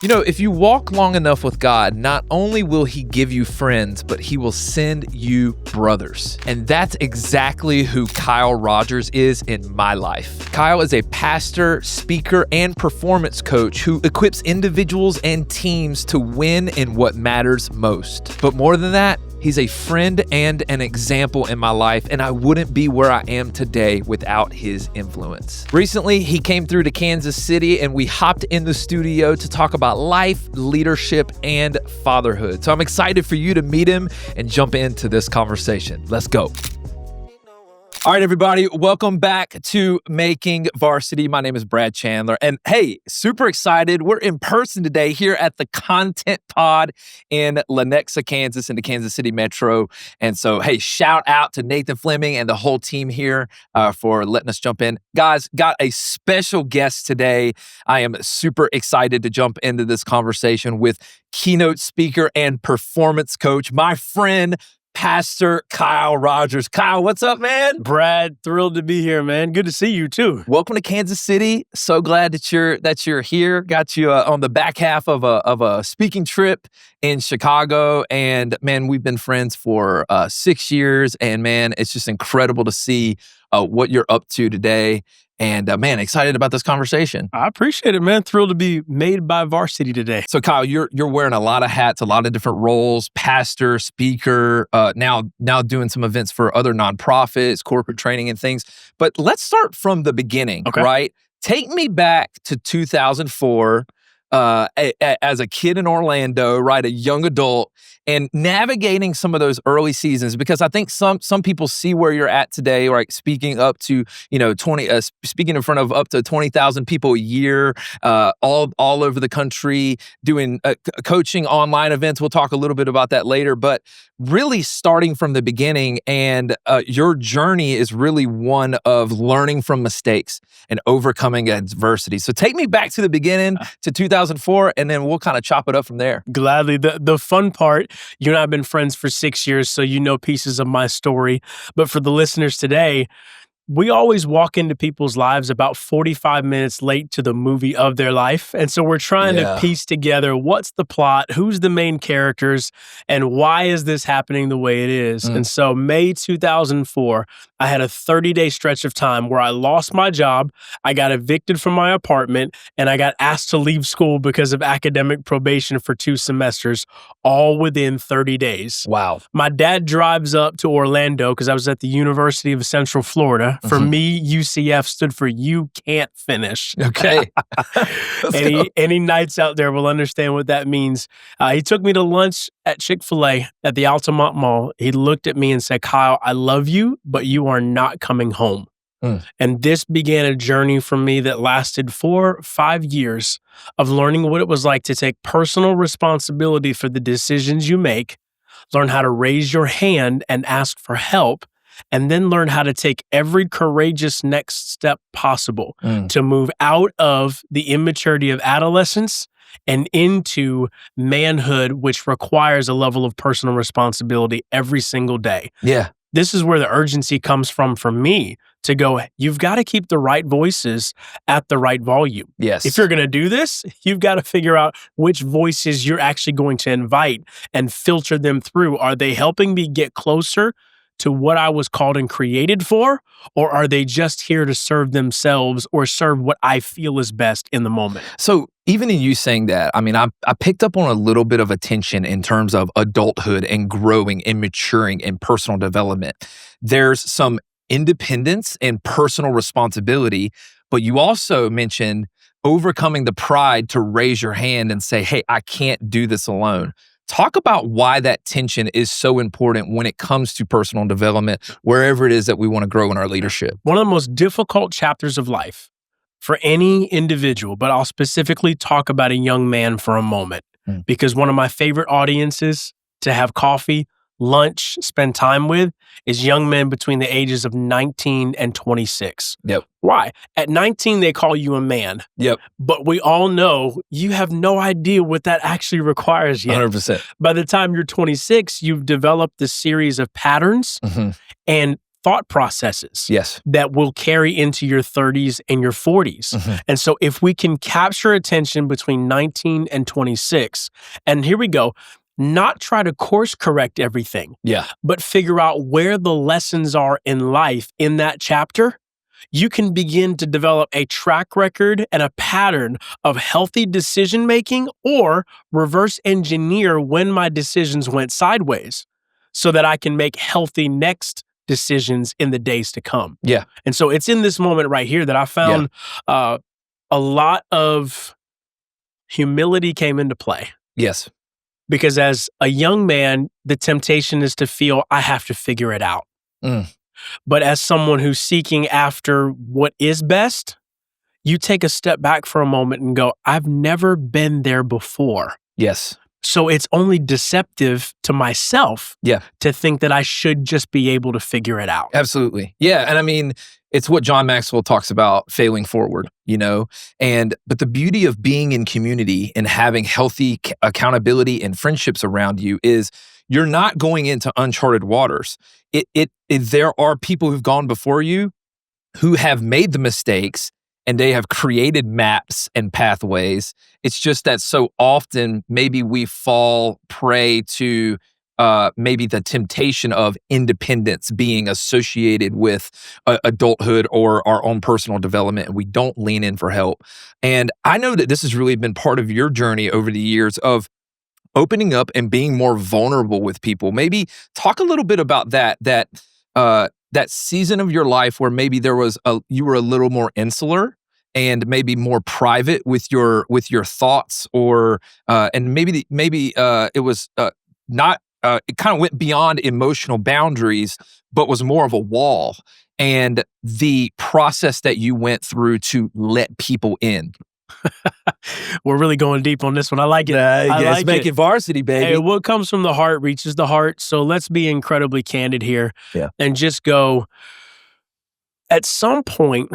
You know, if you walk long enough with God, not only will he give you friends, but he will send you brothers. And that's exactly who Kyle Rodgers is in my life. Kyle is a pastor, speaker, and performance coach who equips individuals and teams to win in what matters most. But more than that, he's a friend and an example in my life, and I wouldn't be where I am today without his influence. Recently, he came through to Kansas City, and we hopped in the studio to talk about life, leadership, and fatherhood. So I'm excited for you to meet him and jump into this conversation. Let's go. All right, everybody, welcome back to Making Varsity. My name is Brad Chandler, and hey, super excited. We're in person today here at the Content Pod in Lenexa, Kansas, in the Kansas City Metro. And so, hey, shout out to Nathan Fleming and the whole team here for letting us jump in. Guys, got a special guest today. I am super excited to jump into this conversation with keynote speaker and performance coach, my friend, Pastor Kyle Rodgers. Kyle, what's up, man? Brad, thrilled to be here, man. Good to see you too. Welcome to Kansas City. So glad that you're here. Got you on the back half of a speaking trip in Chicago, and man, we've been friends for 6 years. And man, it's just incredible to see what you're up to today. And man, excited about this conversation. I appreciate it, man. Thrilled to be made by Varsity today. So Kyle, you're wearing a lot of hats, a lot of different roles, pastor, speaker, now doing some events for other nonprofits, corporate training and things. But let's start from the beginning, okay. Right? Take me back to 2004 as a kid in Orlando, right? A young adult, and navigating some of those early seasons, because I think some people see where you're at today, right? Speaking up to, speaking in front of up to 20,000 people a year, all over the country, doing coaching online events. We'll talk a little bit about that later, but really starting from the beginning, and your journey is really one of learning from mistakes and overcoming adversity. So take me back to the beginning, to 2004, and then we'll kind of chop it up from there. Gladly. The fun part, you and I have been friends for 6 years, so you know pieces of my story. But for the listeners today, we always walk into people's lives about 45 minutes late to the movie of their life. And so we're trying to piece together what's the plot, who's the main characters, and why is this happening the way it is. And so May 2004, I had a 30-day stretch of time where I lost my job, I got evicted from my apartment, and I got asked to leave school because of academic probation for 2 semesters, all within 30 days. Wow. My dad drives up to Orlando because I was at the University of Central Florida. For me, UCF stood for you can't finish. Okay. Any Knights out there will understand what that means. He took me to lunch at Chick-fil-A at the Altamont Mall. He looked at me and said, "Kyle, I love you, but you are not coming home." And this began a journey for me that lasted 5 years of learning what it was like to take personal responsibility for the decisions you make, learn how to raise your hand and ask for help, and then learn how to take every courageous next step possible to move out of the immaturity of adolescence and into manhood, which requires a level of personal responsibility every single day. Yeah. This is where the urgency comes from for me to go, you've got to keep the right voices at the right volume. Yes. If you're going to do this, you've got to figure out which voices you're actually going to invite and filter them through. Are they helping me get closer to what I was called and created for, or are they just here to serve themselves or serve what I feel is best in the moment? So even in you saying that, I mean, I picked up on a little bit of a tension in terms of adulthood and growing and maturing and personal development. There's some independence and personal responsibility, but you also mentioned overcoming the pride to raise your hand and say, hey, I can't do this alone. Talk about why that tension is so important when it comes to personal development, wherever it is that we want to grow in our leadership. One of the most difficult chapters of life for any individual, but I'll specifically talk about a young man for a moment, because one of my favorite audiences to have coffee, lunch, spend time with is young men between the ages of 19 and 26. Yep. Why? At 19, they call you a man. Yep. But we all know you have no idea what that actually requires yet. 100%. By the time you're 26, you've developed this series of patterns and thought processes Yes. that will carry into your 30s and your 40s. And so if we can capture attention between 19 and 26, and here we go, not try to course correct everything, but figure out where the lessons are in life in that chapter, you can begin to develop a track record and a pattern of healthy decision making, or reverse engineer when my decisions went sideways so that I can make healthy next decisions in the days to come. Yeah. And so it's in this moment right here that I found a lot of humility came into play. Yes. Because as a young man, the temptation is to feel I have to figure it out. But as someone who's seeking after what is best, you take a step back for a moment and go, I've never been there before. Yes. So it's only deceptive to myself to think that I should just be able to figure it out. Absolutely. Yeah. And I mean, it's what John Maxwell talks about, failing forward, but the beauty of being in community and having healthy accountability and friendships around you is you're not going into uncharted waters. There are people who've gone before you who have made the mistakes and they have created maps and pathways. It's just that so often maybe we fall prey to maybe the temptation of independence being associated with adulthood or our own personal development, and we don't lean in for help. And I know that this has really been part of your journey over the years of opening up and being more vulnerable with people. Maybe talk a little bit about that season of your life where maybe you were a little more insular and maybe more private with your thoughts, or and maybe it was not. It kind of went beyond emotional boundaries, but was more of a wall. And the process that you went through to let people in. We're really going deep on this one. I like it. Let's make it varsity, baby. Hey, what comes from the heart reaches the heart. So let's be incredibly candid here and just go, at some point,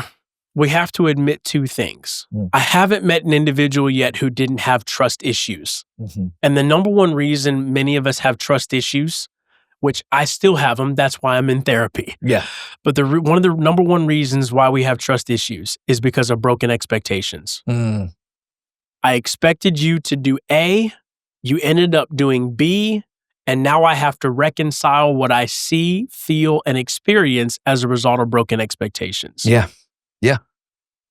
we have to admit two things. I haven't met an individual yet who didn't have trust issues. And the number one reason many of us have trust issues, which I still have them, that's why I'm in therapy. Yeah. But one of the number one reasons why we have trust issues is because of broken expectations. I expected you to do A, you ended up doing B, and now I have to reconcile what I see, feel, and experience as a result of broken expectations. Yeah.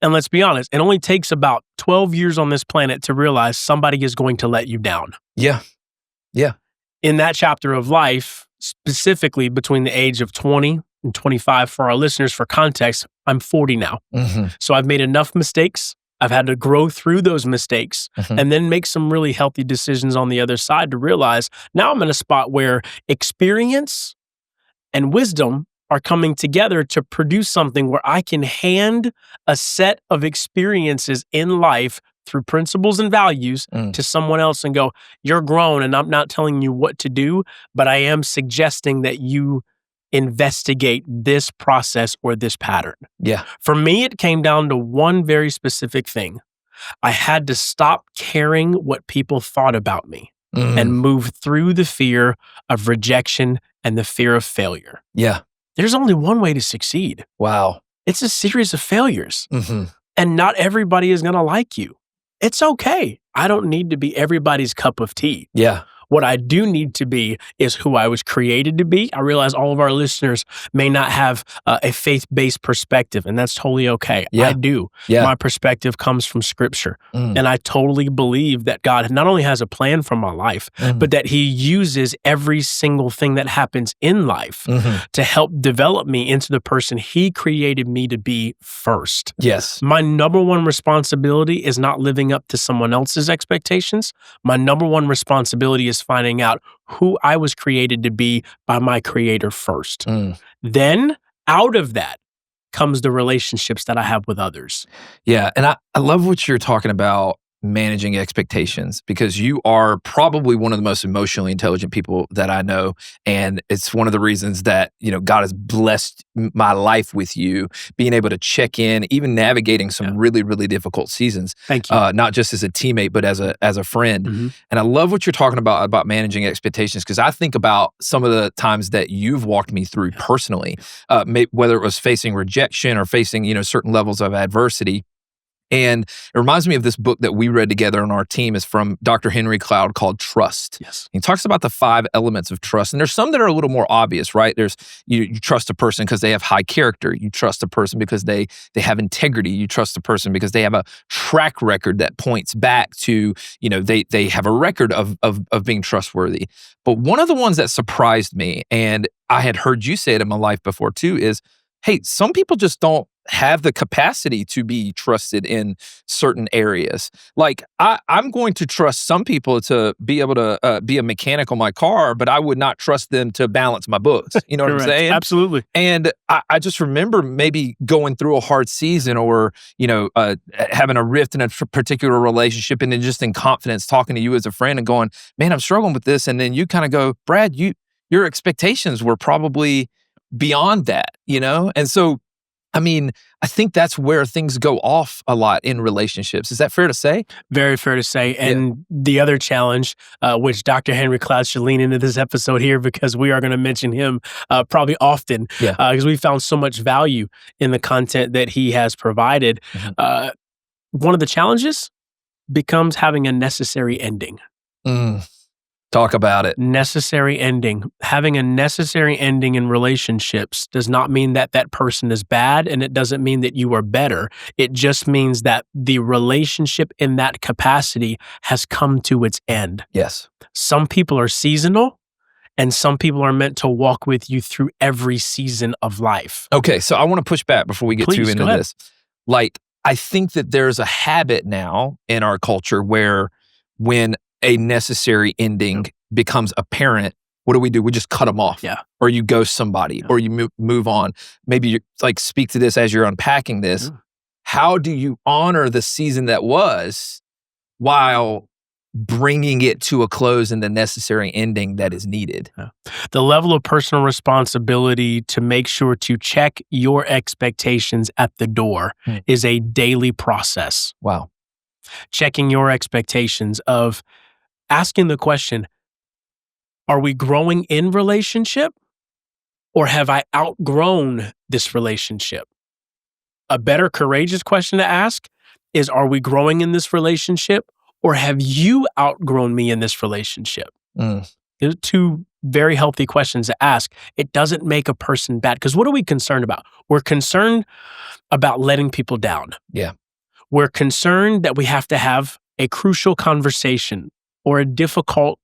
And let's be honest, it only takes about 12 years on this planet to realize somebody is going to let you down. Yeah. In that chapter of life, specifically between the age of 20 and 25, for our listeners, for context, I'm 40 now. So I've made enough mistakes. I've had to grow through those mistakes and then make some really healthy decisions on the other side to realize now I'm in a spot where experience and wisdom are coming together to produce something where I can hand a set of experiences in life through principles and values to someone else and go, you're grown and I'm not telling you what to do, but I am suggesting that you investigate this process or this pattern. Yeah. For me, it came down to one very specific thing. I had to stop caring what people thought about me and move through the fear of rejection and the fear of failure. Yeah. There's only one way to succeed. Wow. It's a series of failures. And not everybody is going to like you. It's okay. I don't need to be everybody's cup of tea. Yeah. What I do need to be is who I was created to be. I realize all of our listeners may not have a faith-based perspective, and that's totally okay. Yeah. I do. Yeah. My perspective comes from Scripture. And I totally believe that God not only has a plan for my life, but that He uses every single thing that happens in life to help develop me into the person He created me to be first. Yes. My number one responsibility is not living up to someone else's expectations. My number one responsibility is finding out who I was created to be by my Creator first. Then, out of that, comes the relationships that I have with others. Yeah. And I love what you're talking about managing expectations because you are probably one of the most emotionally intelligent people that I know. And it's one of the reasons that, God has blessed my life with you, being able to check in, even navigating some really, really difficult seasons. Thank you. Not just as a teammate, but as a friend. Mm-hmm. And I love what you're talking about managing expectations, because I think about some of the times that you've walked me through personally, whether it was facing rejection or facing, certain levels of adversity. And it reminds me of this book that we read together on our team. Is from Dr. Henry Cloud, called Trust. Yes. He talks about the 5 elements of trust. And there's some that are a little more obvious, right? There's you trust a person because they have high character. You trust a person because they have integrity. You trust a person because they have a track record that points back to, they have a record of being trustworthy. But one of the ones that surprised me, and I had heard you say it in my life before too, is, hey, some people just don't have the capacity to be trusted in certain areas. Like I'm going to trust some people to be able to be a mechanic on my car, but I would not trust them to balance my books. You know what I'm saying? Absolutely. And I just remember maybe going through a hard season, or, having a rift in a particular relationship, and then just in confidence talking to you as a friend and going, man, I'm struggling with this. And then you kind of go, Brad, your expectations were probably beyond that, And so, I think that's where things go off a lot in relationships. Is that fair to say? Very fair to say. And the other challenge, which Dr. Henry Cloud should lean into this episode here, because we are going to mention him probably often, because we found so much value in the content that he has provided. Mm-hmm. One of the challenges becomes having a necessary ending. Talk about it. Necessary ending. Having a necessary ending in relationships does not mean that that person is bad, and it doesn't mean that you are better. It just means that the relationship in that capacity has come to its end. Yes. Some people are seasonal, and some people are meant to walk with you through every season of life. Okay, so I want to push back before we get too into this. Like, I think that there's a habit now in our culture where when a necessary ending becomes apparent, what do? We just cut them off. Yeah. Or you ghost somebody, or you move on. Maybe you speak to this as you're unpacking this. Yeah. How do you honor the season that was while bringing it to a close in the necessary ending that is needed? Yeah. The level of personal responsibility to make sure to check your expectations at the door is a daily process. Wow. Checking your expectations of asking the question, are we growing in relationship, or have I outgrown this relationship? A better courageous question to ask is, are we growing in this relationship, or have you outgrown me in this relationship? Those are 2 very healthy questions to ask. It doesn't make a person bad, because what are we concerned about? We're concerned about letting people down. Yeah. We're concerned that we have to have a crucial conversation or a difficult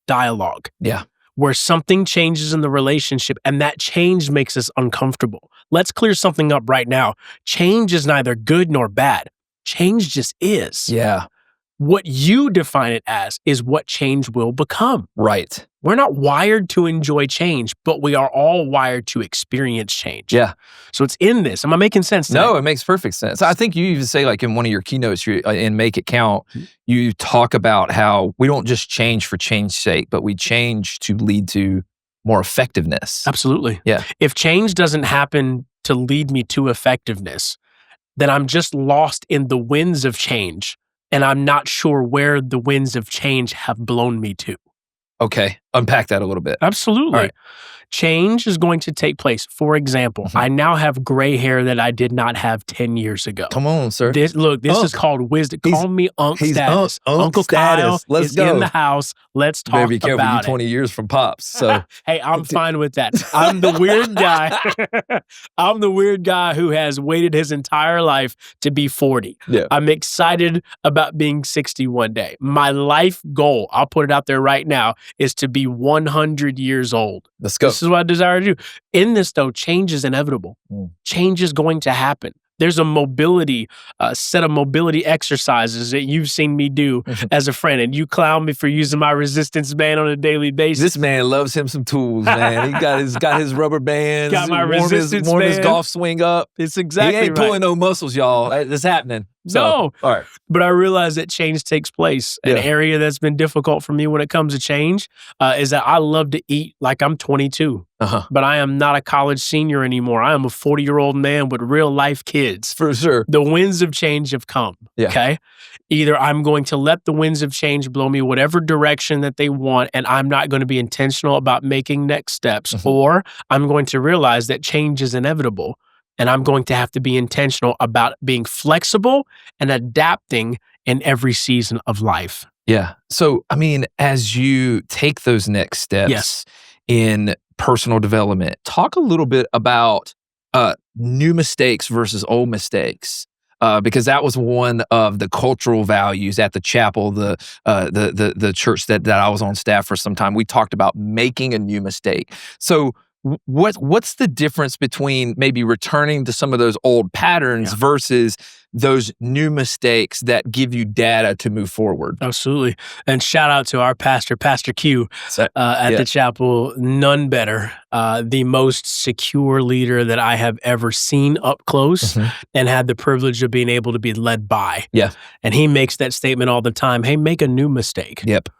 dialogue. Yeah. Where something changes in the relationship, and that change makes us uncomfortable. Let's clear something up right now. Change is neither good nor bad. Change just is. Yeah. What you define it as is what change will become. Right. We're not wired to enjoy change, but we are all wired to experience change. Yeah. So it's in this. Am I making sense today? No, it makes perfect sense. I think you even say, in one of your keynotes in Make It Count, you talk about how we don't just change for change's sake, but we change to lead to more effectiveness. Absolutely. Yeah. If change doesn't happen to lead me to effectiveness, then I'm just lost in the winds of change, and I'm not sure where the winds of change have blown me to. Okay. Unpack that a little bit. Absolutely. All right. Change is going to take place. For example, I now have gray hair that I did not have 10 years ago. Come on, sir. This is called wisdom. Call me Unc Status. Uncle Kyle Let's is go. In the house. Let's talk Better be careful. about You're 20 years from Pops. So hey, I'm fine with that. I'm the weird guy. I'm the weird guy who has waited his entire life to be 40. Yeah. I'm excited about being 60 one day. My life goal, I'll put it out there right now, is to be 100 years old. Let's go. This is what I desire to do. In this, though, change is inevitable. Change is going to happen. There's a set of mobility exercises that you've seen me do as a friend, and you clown me for using my resistance band on a daily basis. This man loves him some tools, man. He got his rubber bands. Got my resistance warm band. his golf swing up. It's exactly He ain't right. pulling no muscles, y'all. It's happening. No. All right. But I realize that change takes place. An area that's been difficult for me when it comes to change is that I love to eat like I'm 22. But I am not a college senior anymore. I am a 40-year-old man with real life kids. For sure. The winds of change have come. Yeah. Okay. Either I'm going to let the winds of change blow me whatever direction that they want, and I'm not going to be intentional about making next steps, or I'm going to realize that change is inevitable. And I'm going to have to be intentional about being flexible and adapting in every season of life. Yeah. So, I mean, as you take those next steps in personal development, talk a little bit about new mistakes versus old mistakes. Because that was one of the cultural values at the chapel, the church that I was on staff for some time. We talked about making a new mistake. So what's the difference between maybe returning to some of those old patterns versus those new mistakes that give you data to move forward? Absolutely. And shout out to our pastor, Pastor Q, at the chapel. None better. The most secure leader that I have ever seen up close and had the privilege of being able to be led by. Yeah. And he makes that statement all the time. Hey, make a new mistake. Yep.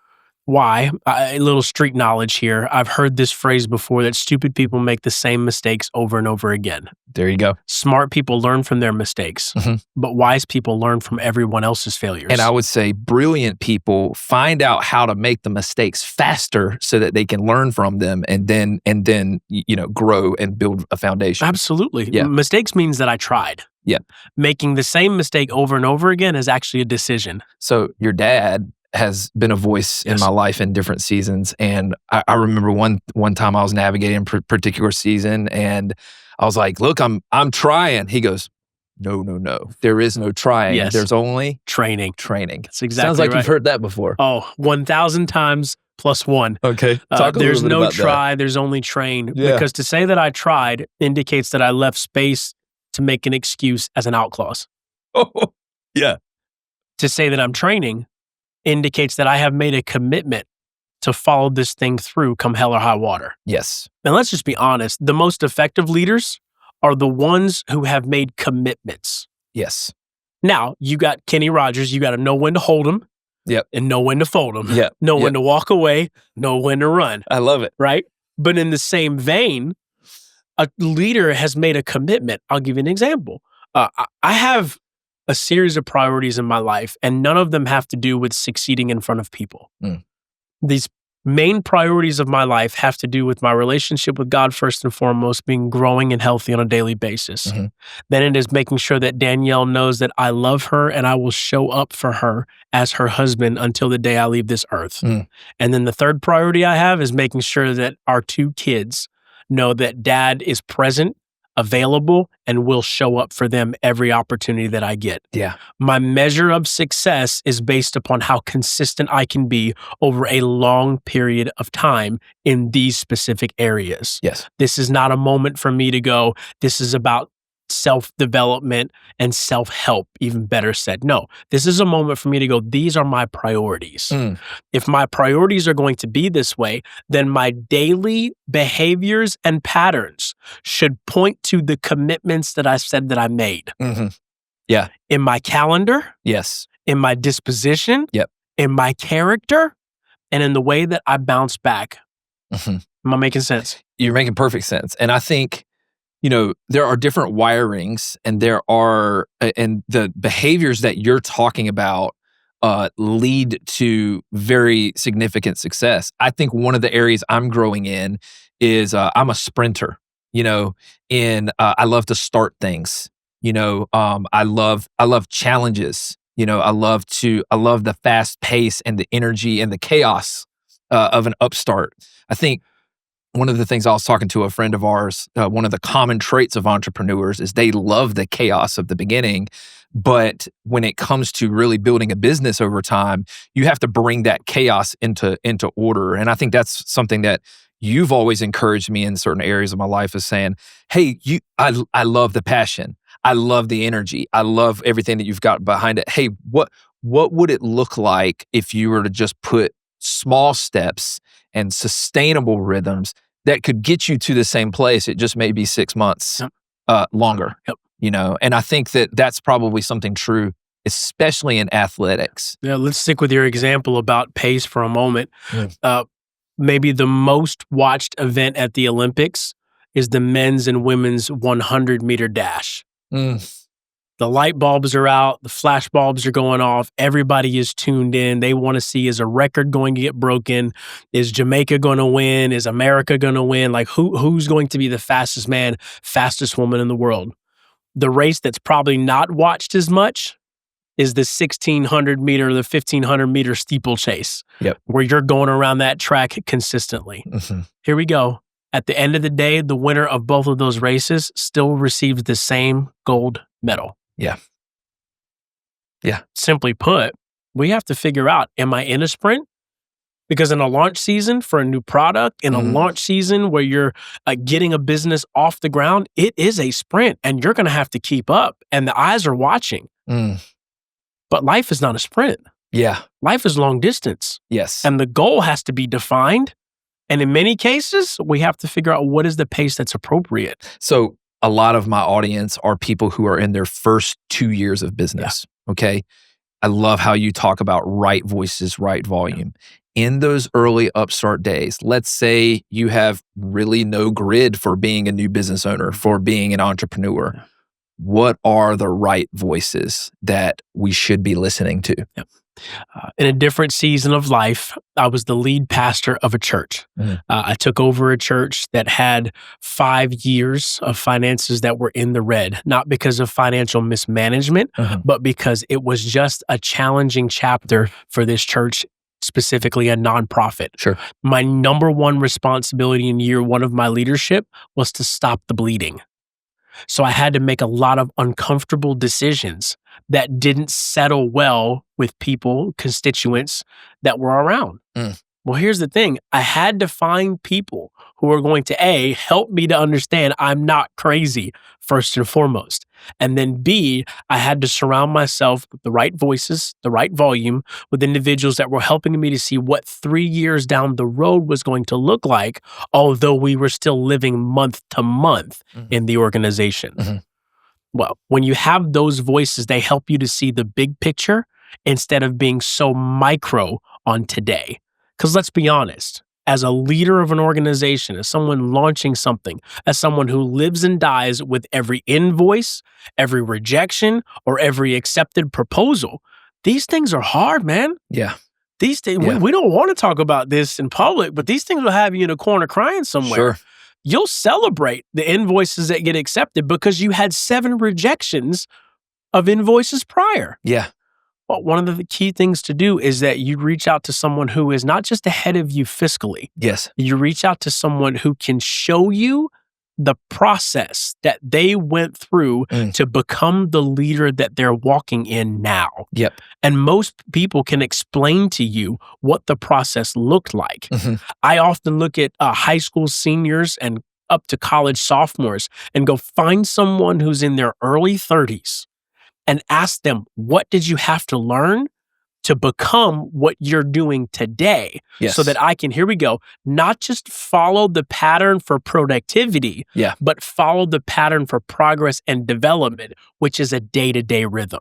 Why? A little street knowledge here. I've heard this phrase before that stupid people make the same mistakes over and over again. There you go. Smart people learn from their mistakes, but wise people learn from everyone else's failures. And I would say brilliant people find out how to make the mistakes faster so that they can learn from them and then grow and build a foundation. Absolutely. Yeah. Mistakes means that I tried. Yeah. Making the same mistake over and over again is actually a decision. So your dad has been a voice in my life in different seasons. And I remember one time I was navigating a particular season and I was like, look, I'm trying. He goes, no. There is no trying. Yes. There's only training. That's exactly Sounds like right. You've heard that before. Oh, 1,000 times plus one. Okay. There's no try, there's only train. Yeah. Because to say that I tried indicates that I left space to make an excuse as an out clause. Oh, yeah. To say that I'm training indicates that I have made a commitment to follow this thing through come hell or high water. Yes. And let's just be honest, the most effective leaders are the ones who have made commitments. Yes. Now, you got Kenny Rodgers, you got to know when to hold him. Yep. And know when to fold him. Yep. Know when to walk away, know when to run. I love it. Right? But in the same vein, a leader has made a commitment. I'll give you an example. I have a series of priorities in my life, and none of them have to do with succeeding in front of people. These main priorities of my life have to do with my relationship with God first and foremost, being growing and healthy on a daily basis. Then it is making sure that Danielle knows that I love her and I will show up for her as her husband until the day I leave this earth. And then the third priority I have is making sure that our two kids know that dad is present, available, and will show up for them every opportunity that I get. Yeah. My measure of success is based upon how consistent I can be over a long period of time in these specific areas. Yes. This is not a moment for me to go, this is about self-development and self-help, even better said. No, this is a moment for me to go, these are my priorities. If my priorities are going to be this way, then my daily behaviors and patterns should point to the commitments that I said that I made. Yeah. In my calendar. Yes. In my disposition. Yep. In my character. And in the way that I bounce back. Am I making sense? You're making perfect sense. And I think, there are different wirings and and the behaviors that you're talking about lead to very significant success. I think one of the areas I'm growing in is I'm a sprinter, I love to start things, I love challenges, I love the fast pace and the energy and the chaos of an upstart. I think one of the things I was talking to a friend of ours, one of the common traits of entrepreneurs is they love the chaos of the beginning. But when it comes to really building a business over time, you have to bring that chaos into order. And I think that's something that you've always encouraged me in certain areas of my life is saying, hey, I love the passion. I love the energy. I love everything that you've got behind it. Hey, what would it look like if you were to just put small steps and sustainable rhythms that could get you to the same place? It just may be 6 months longer, and I think that that's probably something true especially in athletics. Yeah, let's stick with your example about pace for a moment. Mm. Maybe the most watched event at the Olympics is the men's and women's 100-meter dash. The light bulbs are out, the flash bulbs are going off, everybody is tuned in. They want to see, is a record going to get broken? Is Jamaica going to win? Is America going to win? Like who's going to be the fastest man, fastest woman in the world? The race that's probably not watched as much is the 1,600 meter, the 1,500 meter steeplechase, where you're going around that track consistently. Here we go. At the end of the day, the winner of both of those races still receives the same gold medal. Yeah. Simply put, we have to figure out, am I in a sprint? Because in a launch season for a new product, in a launch season where you're getting a business off the ground, it is a sprint and you're going to have to keep up and the eyes are watching. But life is not a sprint. Yeah. Life is long distance. Yes. And the goal has to be defined. And in many cases, we have to figure out what is the pace that's appropriate. So a lot of my audience are people who are in their first 2 years of business. Okay. I love how you talk about right voices, right volume. In those early upstart days, let's say you have really no grid for being a new business owner, for being an entrepreneur. What are the right voices that we should be listening to? In a different season of life, I was the lead pastor of a church. I took over a church that had 5 years of finances that were in the red, not because of financial mismanagement, but because it was just a challenging chapter for this church, specifically a nonprofit. Sure. My number one responsibility in year one of my leadership was to stop the bleeding. So I had to make a lot of uncomfortable decisions that didn't settle well with people, constituents that were around. Well, here's the thing. I had to find people who are going to A, help me to understand I'm not crazy, first and foremost. And then B, I had to surround myself with the right voices, the right volume, with individuals that were helping me to see what 3 years down the road was going to look like, although we were still living month to month in the organization. Well, when you have those voices, they help you to see the big picture instead of being so micro on today. Because let's be honest, as a leader of an organization, as someone launching something, as someone who lives and dies with every invoice, every rejection, or every accepted proposal, these things are hard, man. These things, we don't want to talk about this in public, but these things will have you in a corner crying somewhere. You'll celebrate the invoices that get accepted because you had 7 rejections of invoices prior. Well, one of the key things to do is that you reach out to someone who is not just ahead of you fiscally. You reach out to someone who can show you the process that they went through to become the leader that they're walking in now. And most people can explain to you what the process looked like. I often look at high school seniors and up to college sophomores and go find someone who's in their early 30s and ask them, what did you have to learn to become what you're doing today? So that I can, here we go, not just follow the pattern for productivity, but follow the pattern for progress and development, which is a day-to-day rhythm.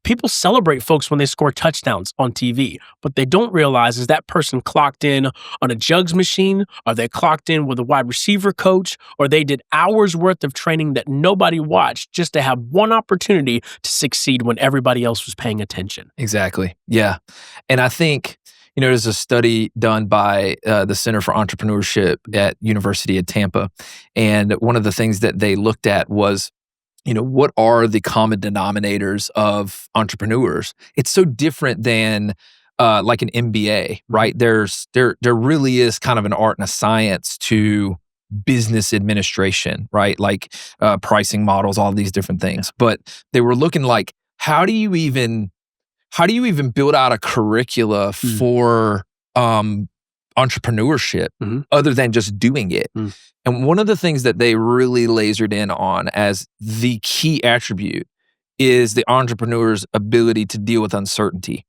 People celebrate folks when they score touchdowns on TV. What they don't realize is that person clocked in on a jugs machine, or they clocked in with a wide receiver coach, or they did hours worth of training that nobody watched just to have one opportunity to succeed when everybody else was paying attention. Exactly. And I think, there's a study done by the Center for Entrepreneurship at University of Tampa. And one of the things that they looked at was, what are the common denominators of entrepreneurs? It's so different than like an MBA, right? There really is kind of an art and a science to business administration, right? Like pricing models, all these different things. But they were looking like, how do you even build out a curricula for entrepreneurship other than just doing it? And one of the things that they really lasered in on as the key attribute is the entrepreneur's ability to deal with uncertainty.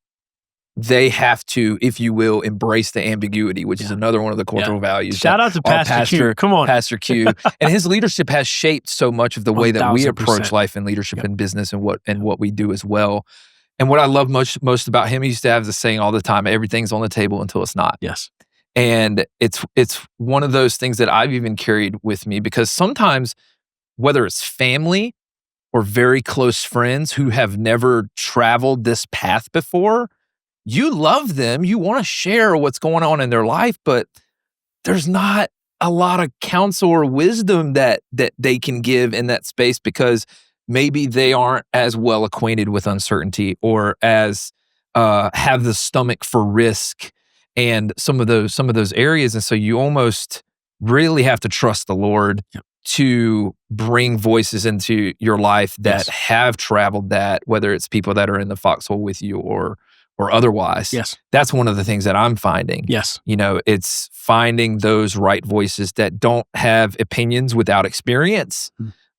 They have to, if you will, embrace the ambiguity, which is another one of the cultural values. Shout out to Pastor Q. Come on. Pastor Q. And his leadership has shaped so much of the way that we approach life and leadership and business and what we do as well. And what I love most about him, he used to have the saying all the time, everything's on the table until it's not. Yes. And it's one of those things that I've even carried with me, because sometimes, whether it's family or very close friends who have never traveled this path before, you love them, you want to share what's going on in their life, but there's not a lot of counsel or wisdom that they can give in that space, because maybe they aren't as well acquainted with uncertainty, or as have the stomach for risk and some of those areas. And so you almost really have to trust the Lord to bring voices into your life that have traveled that, whether it's people that are in the foxhole with you or otherwise. Yes. That's one of the things that I'm finding. Yes. It's finding those right voices that don't have opinions without experience,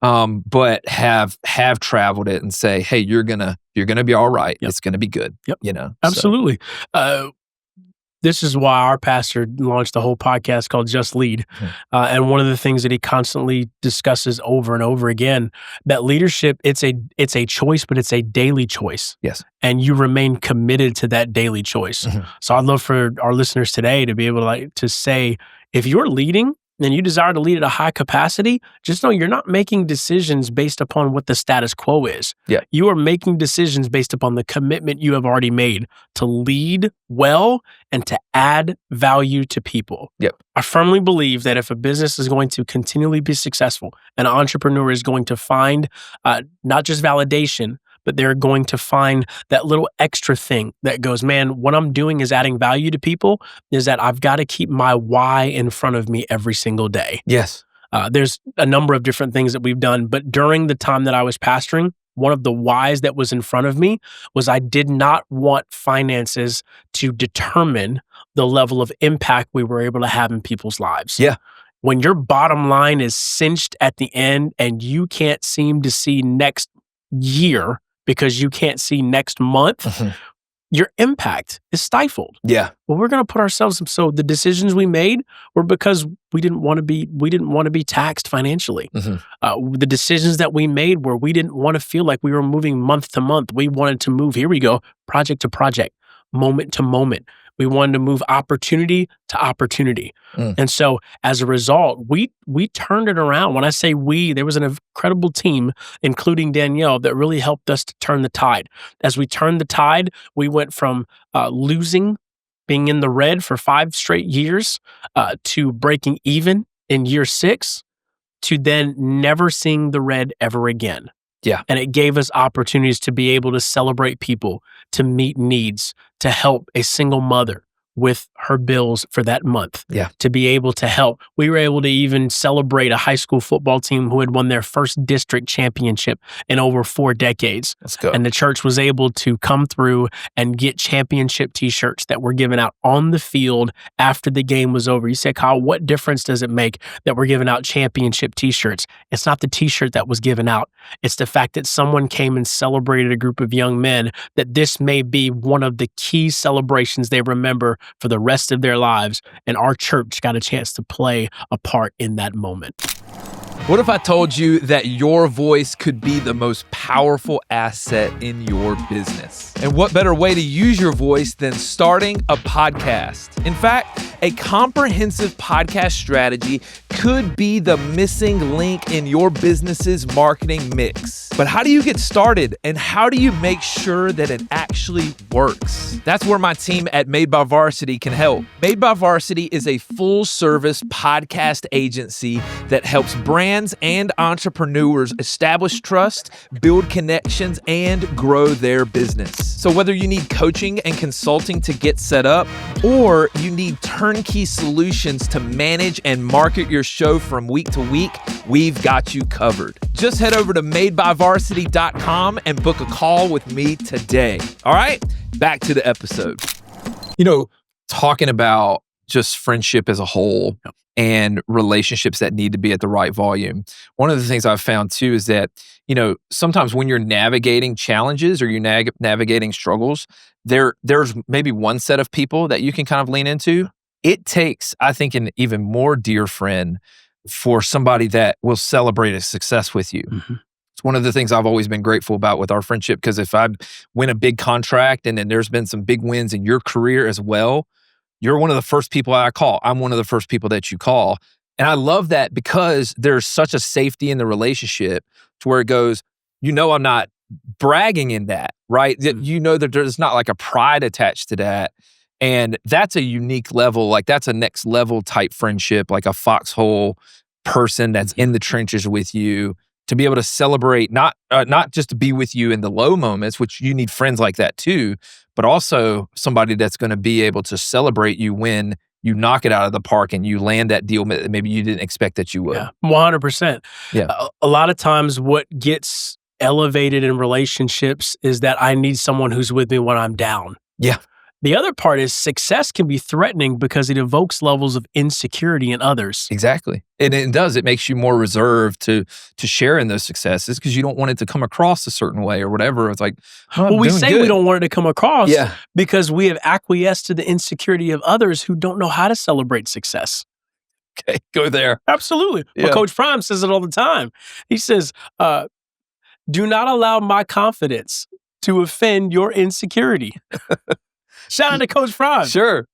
but have traveled it and say, hey, you're gonna be all right. It's gonna be good. Yep. Absolutely. So. This is why our pastor launched a whole podcast called Just Lead. And one of the things that he constantly discusses over and over again, that leadership, it's a choice, but it's a daily choice. Yes. And you remain committed to that daily choice. So I'd love for our listeners today to be able to say, if you're leading and you desire to lead at a high capacity, just know you're not making decisions based upon what the status quo is. Yeah. You are making decisions based upon the commitment you have already made to lead well and to add value to people. Yep. I firmly believe that if a business is going to continually be successful, an entrepreneur is going to find not just validation, but they're going to find that little extra thing that goes, man, what I'm doing is adding value to people, is that I've got to keep my why in front of me every single day. Yes. There's a number of different things that we've done, but during the time that I was pastoring, one of the whys that was in front of me was I did not want finances to determine the level of impact we were able to have in people's lives. Yeah. When your bottom line is cinched at the end and you can't seem to see next year because you can't see next month, your impact is stifled. Yeah. Well, we're going to put ourselves. So the decisions we made were because we didn't want to be taxed financially. The decisions that we made were we didn't want to feel like we were moving month to month. We wanted to move, here we go, project to project, moment to moment. We wanted to move opportunity to opportunity. And so as a result, we turned it around. When I say we, there was an incredible team, including Danielle, that really helped us to turn the tide. As we turned the tide, we went from losing, being in the red for 5 straight years, to breaking even in year 6, to then never seeing the red ever again. Yeah. And it gave us opportunities to be able to celebrate people, to meet needs, to help a single mother with her bills for that month. Yeah. To be able to help. We were able to even celebrate a high school football team who had won their first district championship in over 4 decades. Let's go. And the church was able to come through and get championship t-shirts that were given out on the field after the game was over. You say, Kyle, what difference does it make that we're giving out championship t-shirts? It's not the t-shirt that was given out. It's the fact that someone came and celebrated a group of young men, that this may be one of the key celebrations they remember for the rest of their lives, and our church got a chance to play a part in that moment. What if I told you that your voice could be the most powerful asset in your business? And what better way to use your voice than starting a podcast? In fact, a comprehensive podcast strategy could be the missing link in your business's marketing mix. But how do you get started, and how do you make sure that it actually works? That's where my team at Made by Varsity can help. Made by Varsity is a full-service podcast agency that helps brands and entrepreneurs establish trust, build connections, and grow their business. So whether you need coaching and consulting to get set up, or you need turnkey solutions to manage and market your show from week to week, we've got you covered. Just head over to madebyvarsity.com and book a call with me today. All right, back to the episode. Talking about just friendship as a whole and relationships that need to be at the right volume. One of the things I've found too is that, sometimes when you're navigating challenges or you're navigating struggles, there's maybe one set of people that you can kind of lean into. It takes, I think, an even more dear friend for somebody that will celebrate a success with you. It's one of the things I've always been grateful about with our friendship, because if I win a big contract and then there's been some big wins in your career as well, you're one of the first people I call. I'm one of the first people that you call. And I love that because there's such a safety in the relationship to where it goes, I'm not bragging in that, right? That there's not like a pride attached to that. And that's a unique level. Like that's a next level type friendship, like a foxhole person that's in the trenches with you, to be able to celebrate, not just to be with you in the low moments, which you need friends like that too, but also somebody that's going to be able to celebrate you when you knock it out of the park and you land that deal that maybe you didn't expect that you would. Yeah, 100%. Yeah. A lot of times what gets elevated in relationships is that I need someone who's with me when I'm down. Yeah. The other part is success can be threatening because it evokes levels of insecurity in others. Exactly. And it does. It makes you more reserved to share in those successes because you don't want it to come across a certain way or whatever. It's like, well, we say we don't want it to come across because we have acquiesced to the insecurity of others who don't know how to celebrate success. Okay, go there. Absolutely. Yeah. Well, Coach Prime says it all the time. He says, do not allow my confidence to offend your insecurity. Shout out to Coach Prime. Sure.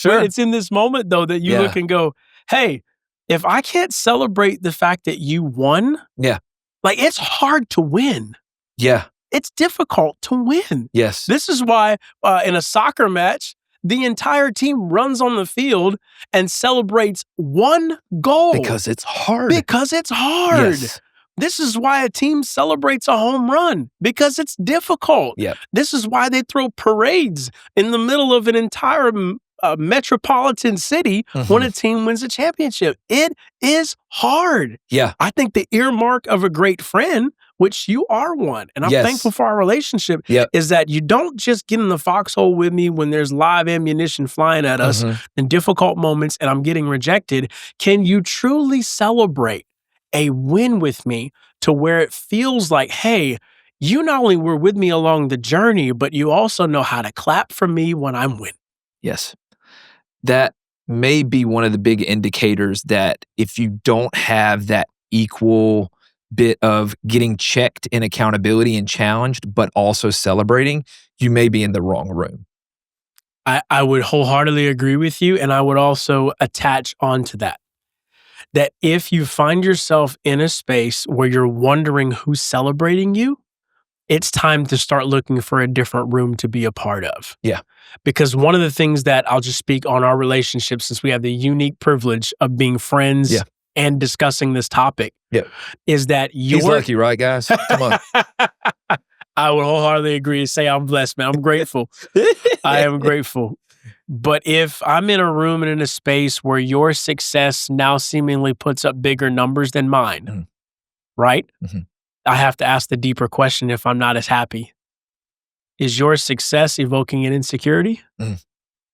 But it's in this moment, though, that you look and go, hey, if I can't celebrate the fact that you won, like it's hard to win. Yeah. It's difficult to win. Yes. This is why in a soccer match, the entire team runs on the field and celebrates one goal. Because it's hard. Yes. This is why a team celebrates a home run, because it's difficult. Yep. This is why they throw parades in the middle of an entire metropolitan city when a team wins a championship. It is hard. Yeah. I think the earmark of a great friend, which you are one, and I'm thankful for our relationship, is that you don't just get in the foxhole with me when there's live ammunition flying at us in difficult moments and I'm getting rejected. Can you truly celebrate a win with me to where it feels like, hey, you not only were with me along the journey, but you also know how to clap for me when I'm winning. Yes. That may be one of the big indicators that if you don't have that equal bit of getting checked in accountability and challenged, but also celebrating, you may be in the wrong room. I would wholeheartedly agree with you. And I would also attach onto that if you find yourself in a space where you're wondering who's celebrating you, it's time to start looking for a different room to be a part of. Yeah. Because one of the things that I'll just speak on our relationship, since we have the unique privilege of being friends and discussing this topic, is that he's lucky, right, guys? Come on. I would wholeheartedly agree and say I'm blessed, man. I'm grateful. I am grateful. But if I'm in a room and in a space where your success now seemingly puts up bigger numbers than mine, right? I have to ask the deeper question if I'm not as happy. Is your success evoking an insecurity?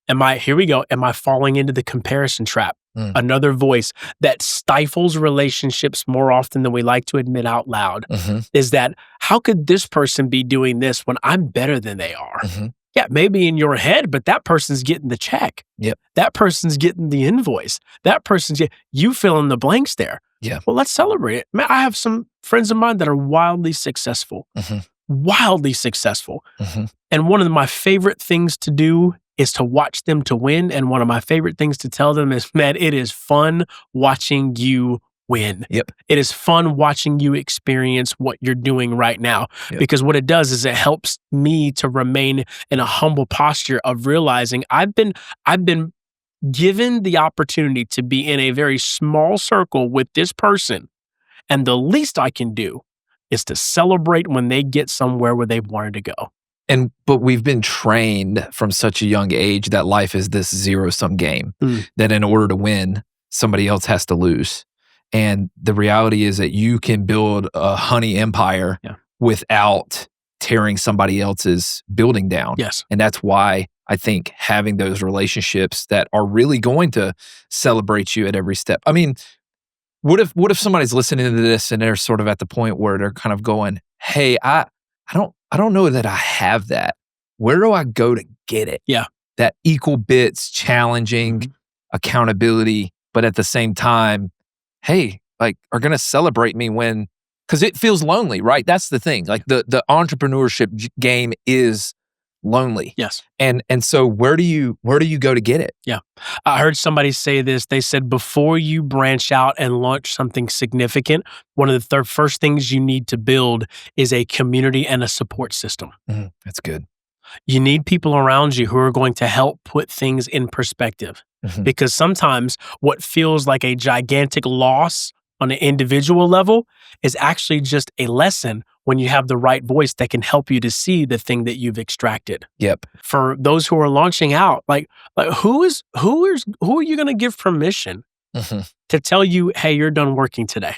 Am I falling into the comparison trap? Another voice that stifles relationships more often than we like to admit out loud is that, how could this person be doing this when I'm better than they are? Yeah, maybe in your head, but that person's getting the check. Yep. That person's getting the invoice. That person's you fill in the blanks there. Yeah. Well, let's celebrate it. Man, I have some friends of mine that are wildly successful. Wildly successful. And one of my favorite things to do is to watch them to win. And one of my favorite things to tell them is, man, it is fun watching you win. Yep. It is fun watching you experience what you're doing right now. Because what it does is it helps me to remain in a humble posture of realizing I've been given the opportunity to be in a very small circle with this person. And the least I can do is to celebrate when they get somewhere where they've wanted to go. But we've been trained from such a young age that life is this zero-sum game, that in order to win, somebody else has to lose. And the reality is that you can build a honey empire without tearing somebody else's building down. Yes. And that's why I think having those relationships that are really going to celebrate you at every step. I mean, what if somebody's listening to this and they're sort of at the point where they're kind of going, hey, I don't know that I have that. Where do I go to get it? Yeah. That equal bits, challenging, accountability, but at the same time, hey, like, are going to celebrate me when Because it feels lonely, right? That's the thing. Like the entrepreneurship game is lonely. Yes. And so where do you go to get it? Yeah. I heard somebody say this. They said, before you branch out and launch something significant, one of the first things you need to build is a community and a support system. That's good. You need people around you who are going to help put things in perspective. Because sometimes what feels like a gigantic loss on an individual level is actually just a lesson when you have the right voice that can help you to see the thing that you've extracted. Yep. For those who are launching out, like who are you going to give permission to tell you, hey, you're done working today?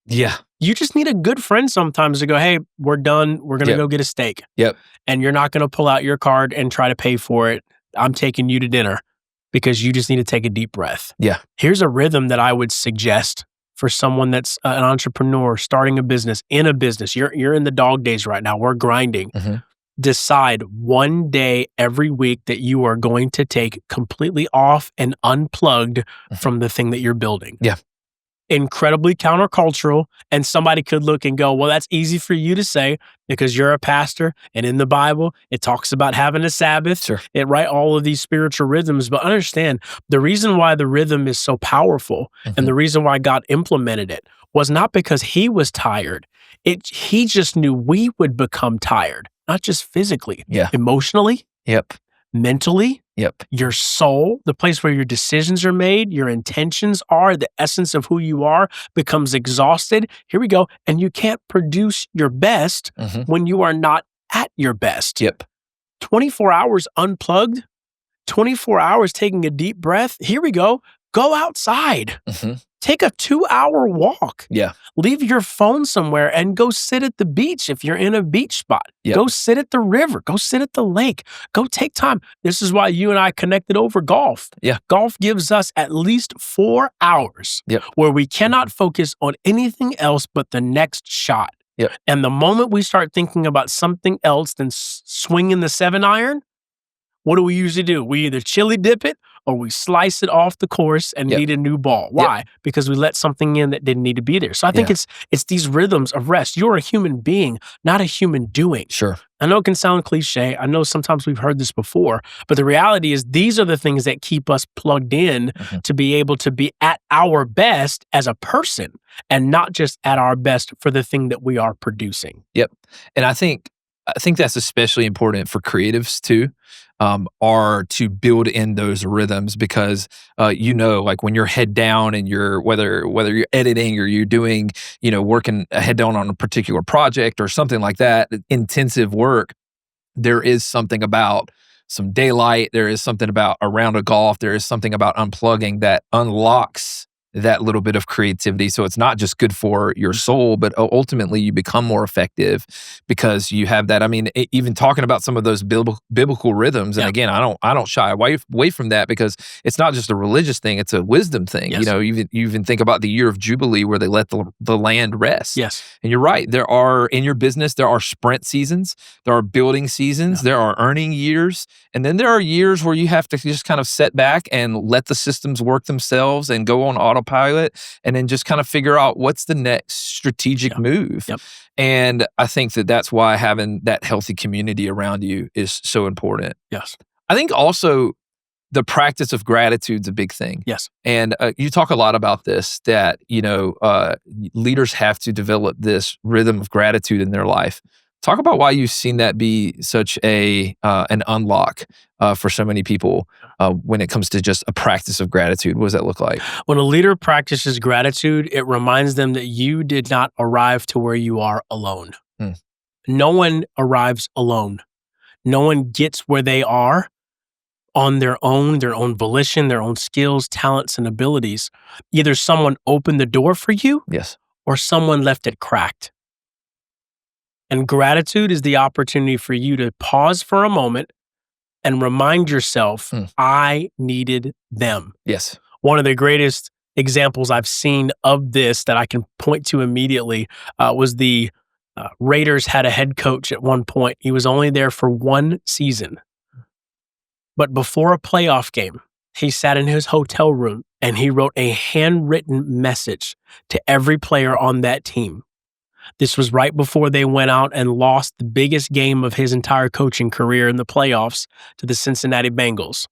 Yeah. You just need a good friend sometimes to go, hey, we're done. We're going to go get a steak. Yep. And you're not going to pull out your card and try to pay for it. I'm taking you to dinner because you just need to take a deep breath. Yeah. Here's a rhythm that I would suggest for someone that's an entrepreneur starting a business, in a business. You're in the dog days right now. We're grinding. Decide one day every week that you are going to take completely off and unplugged from the thing that you're building. Yeah. Incredibly countercultural. And somebody could look and go, well, that's easy for you to say because you're a pastor. And in the Bible, it talks about having a Sabbath. Sure. It right all of these spiritual rhythms. But understand, the reason why the rhythm is so powerful and the reason why God implemented it was not because he was tired. He just knew we would become tired, not just physically, emotionally, mentally, your soul, the place where your decisions are made, your intentions are, the essence of who you are becomes exhausted. Here we go. And you can't produce your best when you are not at your best. 24 hours unplugged, 24 hours taking a deep breath. Here we go. Go outside. Take a 2-hour walk. Leave your phone somewhere and go sit at the beach if you're in a beach spot. Go sit at the river. Go sit at the lake. Go take time. This is why you and I connected over golf. Golf gives us at least 4 hours where we cannot focus on anything else but the next shot. And the moment we start thinking about something else than swinging the 7-iron, what do we usually do? We either chili dip it or we slice it off the course and need a new ball. Why? Because we let something in that didn't need to be there. So I think it's these rhythms of rest. You're a human being, not a human doing. Sure. I know it can sound cliche. I know sometimes we've heard this before, but the reality is these are the things that keep us plugged in to be able to be at our best as a person and not just at our best for the thing that we are producing. And I think that's especially important for creatives too, are to build in those rhythms because, like when you're head down and you're, whether you're editing or you're doing, working head down on a particular project or something like that, intensive work, there is something about some daylight. There is something about a round of golf. There is something about unplugging that unlocks that little bit of creativity. So it's not just good for your soul, but ultimately you become more effective because you have that. I mean, even talking about some of those biblical rhythms, and again, I don't shy away from that because it's not just a religious thing; it's a wisdom thing. You even think about the year of Jubilee where they let the land rest. And you're right. There are in your business there are sprint seasons, there are building seasons, there are earning years, and then there are years where you have to just kind of sit back and let the systems work themselves and go on autopilot and then just kind of figure out what's the next strategic move. And I think that's why having that healthy community around you is so important. I think also the practice of gratitude is a big thing. And you talk a lot about this, that, leaders have to develop this rhythm of gratitude in their life. Talk about why you've seen that be such an unlock for so many people when it comes to just a practice of gratitude. What does that look like? When a leader practices gratitude, it reminds them that you did not arrive to where you are alone. No one arrives alone. No one gets where they are on their own volition, their own skills, talents, and abilities. Either someone opened the door for you or someone left it cracked. And gratitude is the opportunity for you to pause for a moment and remind yourself, I needed them. One of the greatest examples I've seen of this that I can point to immediately was the Raiders had a head coach at one point. He was only there for one season. But before a playoff game, he sat in his hotel room and he wrote a handwritten message to every player on that team. This was right before they went out and lost the biggest game of his entire coaching career in the playoffs to the Cincinnati Bengals.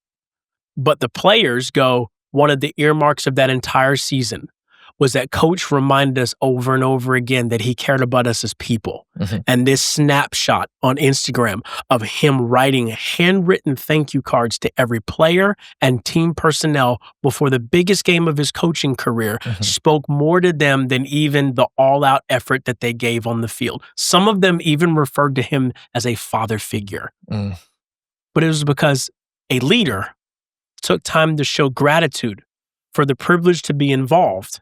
But the players go, one of the earmarks of that entire season was that coach reminded us over and over again that he cared about us as people. And this snapshot on Instagram of him writing handwritten thank you cards to every player and team personnel before the biggest game of his coaching career spoke more to them than even the all-out effort that they gave on the field. Some of them even referred to him as a father figure. But it was because a leader took time to show gratitude for the privilege to be involved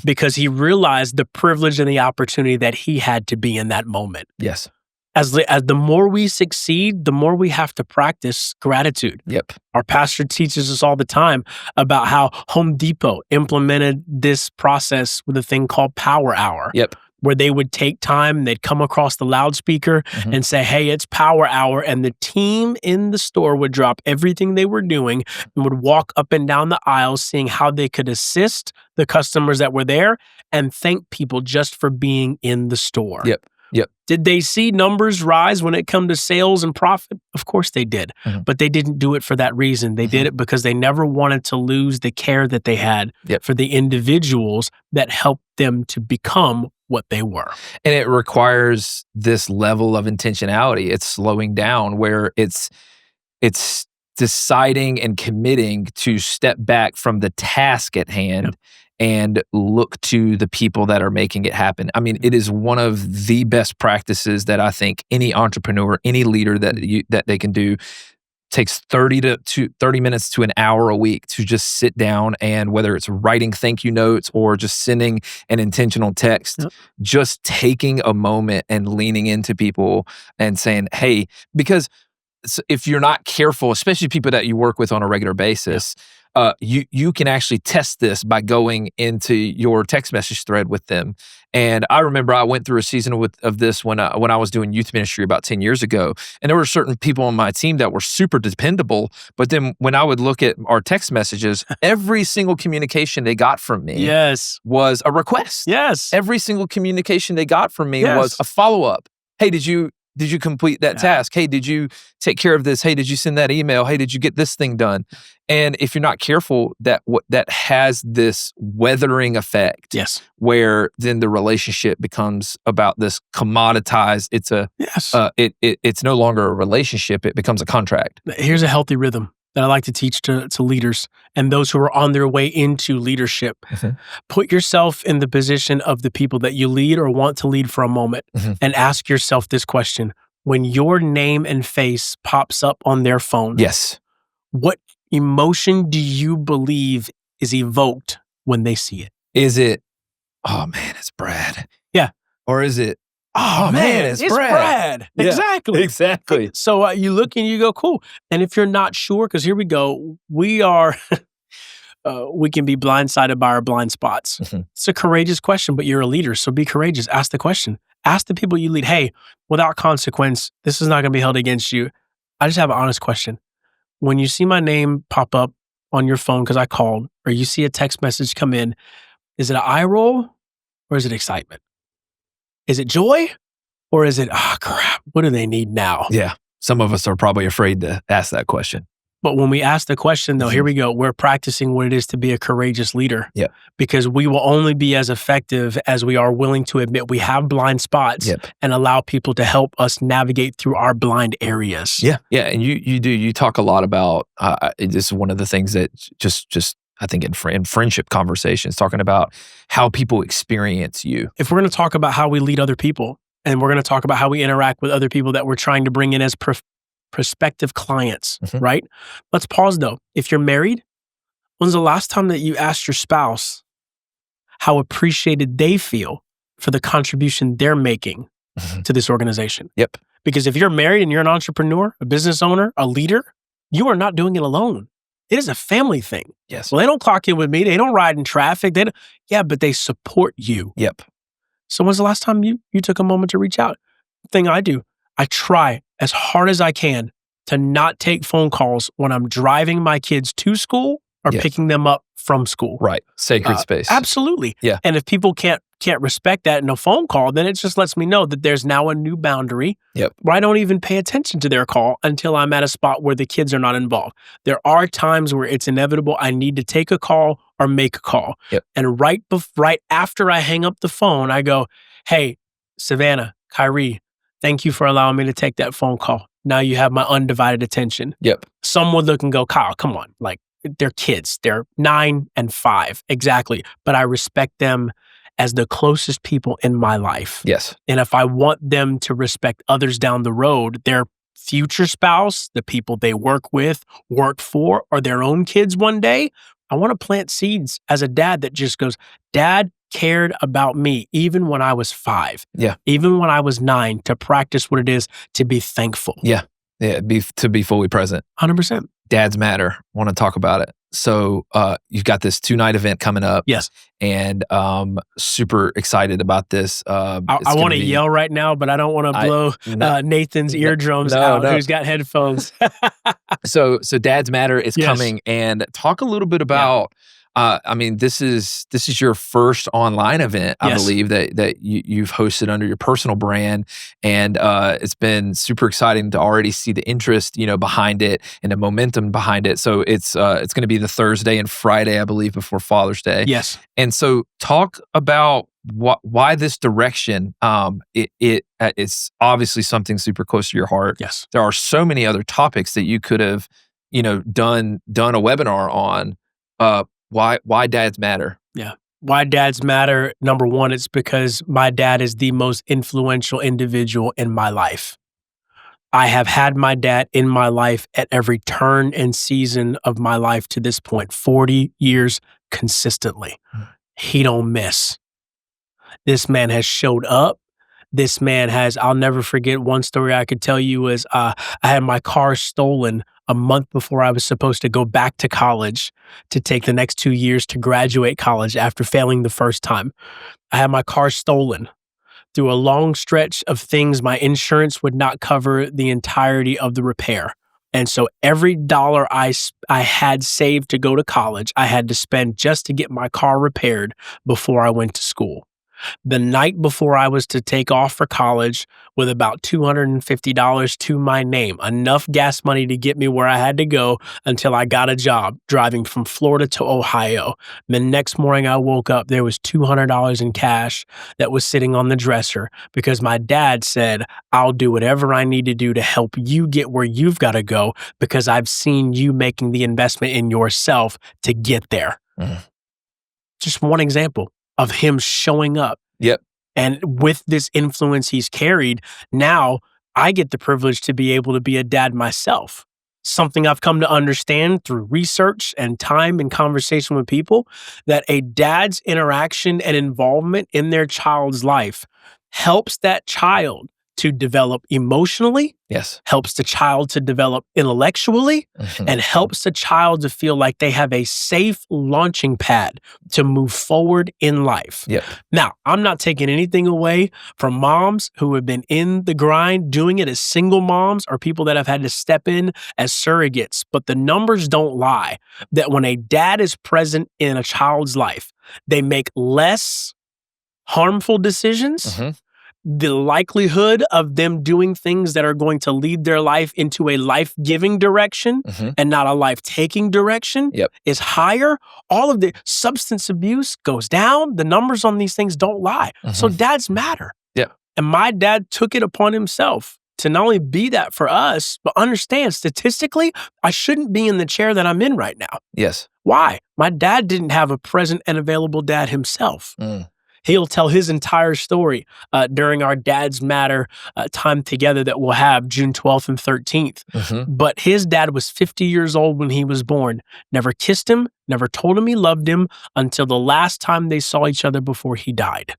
because he realized the privilege and the opportunity that he had to be in that moment. Yes. As the more we succeed, the more we have to practice gratitude. Yep. Our pastor teaches us all the time about how Home Depot implemented this process with a thing called Power Hour. Yep. Where they would take time and they'd come across the loudspeaker and say, hey, it's Power Hour. And the team in the store would drop everything they were doing and would walk up and down the aisles seeing how they could assist the customers that were there and thank people just for being in the store. Yep. Did they see numbers rise when it come to sales and profit? Of course they did. But they didn't do it for that reason. They did it because they never wanted to lose the care that they had for the individuals that helped them to become what they were. And it requires this level of intentionality. It's slowing down where it's deciding and committing to step back from the task at hand and look to the people that are making it happen. I mean, it is one of the best practices that I think any entrepreneur, any leader that they can do. Takes 30 minutes to an hour a week to just sit down and whether it's writing thank you notes or just sending an intentional text, just taking a moment and leaning into people and saying, hey, because if you're not careful, especially people that you work with on a regular basis, you can actually test this by going into your text message thread with them. And I remember I went through a season of this when I was doing youth ministry about 10 years ago. And there were certain people on my team that were super dependable. But then when I would look at our text messages, every single communication they got from me was a request. Every single communication they got from me was a follow-up. Hey, did you complete that task? Hey, did you take care of this? Hey, did you send that email? Hey, did you get this thing done? And if you're not careful, that has this weathering effect. Where then the relationship becomes about this commoditized. It's it's no longer a relationship. It becomes a contract. Here's a healthy rhythm that I like to teach to leaders and those who are on their way into leadership. Put yourself in the position of the people that you lead or want to lead for a moment and ask yourself this question. When your name and face pops up on their phone, what emotion do you believe is evoked when they see it? Is it, oh man, it's Brad? Or is it, oh man, it's Brad. Exactly. So you look and you go, cool. And if you're not sure, because here we go, we are, we can be blindsided by our blind spots. It's a courageous question, but you're a leader. So be courageous. Ask the question. Ask the people you lead, hey, without consequence, this is not going to be held against you. I just have an honest question. When you see my name pop up on your phone because I called, or you see a text message come in, is it an eye roll or is it excitement? Is it joy or is it, oh crap, what do they need now? Yeah. Some of us are probably afraid to ask that question. But when we ask the question, though, here we go. We're practicing what it is to be a courageous leader. Because we will only be as effective as we are willing to admit we have blind spots and allow people to help us navigate through our blind areas. Yeah. And you talk a lot about, this is one of the things that just I think in friendship conversations, talking about how people experience you. If we're going to talk about how we lead other people, and we're going to talk about how we interact with other people that we're trying to bring in as prospective clients, right? Let's pause though. If you're married, when's the last time that you asked your spouse how appreciated they feel for the contribution they're making to this organization? Because if you're married and you're an entrepreneur, a business owner, a leader, you are not doing it alone. It is a family thing. Well, they don't clock in with me. They don't ride in traffic. But they support you. So when's the last time you took a moment to reach out? The thing I do, I try as hard as I can to not take phone calls when I'm driving my kids to school or picking them up from school. Right. Sacred space. Absolutely. Yeah. And if people can't respect that in a phone call, then it just lets me know that there's now a new boundary where I don't even pay attention to their call until I'm at a spot where the kids are not involved. There are times where it's inevitable I need to take a call or make a call. And right after I hang up the phone, I go, hey, Savannah, Kyrie, thank you for allowing me to take that phone call. Now you have my undivided attention. Some would look and go, Kyle, come on. Like, they're kids. They're 9 and 5. Exactly. But I respect them as the closest people in my life. Yes. And if I want them to respect others down the road, their future spouse, the people they work with, work for, or their own kids one day, I want to plant seeds as a dad that just goes, Dad cared about me even when I was 5. Even when I was 9, to practice what it is to be thankful. To be fully present. 100%. Dads matter. Want to talk about it. So you've got this 2-night event coming up. Yes. And super excited about this. I want to yell right now, but I don't want to blow Nathan's eardrums out, who's got headphones. So Dads Matter is coming, and talk a little bit about, I mean, this is your first online event, I believe, that you've hosted under your personal brand, and it's been super exciting to already see the interest, behind it and the momentum behind it. So it's going to be the Thursday and Friday, I believe, before Father's Day. Yes. And so talk about why this direction. It's obviously something super close to your heart. Yes. There are so many other topics that you could have, done a webinar on. Why dads matter? Yeah. Why dads matter? Number one, it's because my dad is the most influential individual in my life. I have had my dad in my life at every turn and season of my life to this point, 40 years consistently. He don't miss. This man has showed up. This man has, I'll never forget one story I could tell you is I had my car stolen a month before I was supposed to go back to college to take the next 2 years to graduate college after failing the first time. I had my car stolen through a long stretch of things my insurance would not cover the entirety of the repair. And so every dollar I had saved to go to college, I had to spend just to get my car repaired before I went to school. The night before I was to take off for college with about $250 to my name, enough gas money to get me where I had to go until I got a job driving from Florida to Ohio. The next morning I woke up, there was $200 in cash that was sitting on the dresser because my dad said, I'll do whatever I need to do to help you get where you've got to go because I've seen you making the investment in yourself to get there. Just one example of him showing up. And with this influence he's carried, now I get the privilege to be able to be a dad myself. Something I've come to understand through research and time and conversation with people, that a dad's interaction and involvement in their child's life helps that child to develop emotionally, helps the child to develop intellectually, and helps the child to feel like they have a safe launching pad to move forward in life. Now, I'm not taking anything away from moms who have been in the grind, doing it as single moms, or people that have had to step in as surrogates, but the numbers don't lie that when a dad is present in a child's life, they make less harmful decisions. The likelihood of them doing things that are going to lead their life into a life-giving direction and not a life-taking direction is higher. All of the substance abuse goes down. The numbers on these things don't lie. So dads matter. And my dad took it upon himself to not only be that for us, but understand statistically, I shouldn't be in the chair that I'm in right now. Why? My dad didn't have a present and available dad himself. He'll tell his entire story during our Dads Matter time together that we'll have June 12th and 13th. But his dad was 50 years old when he was born, never kissed him, never told him he loved him until the last time they saw each other before he died.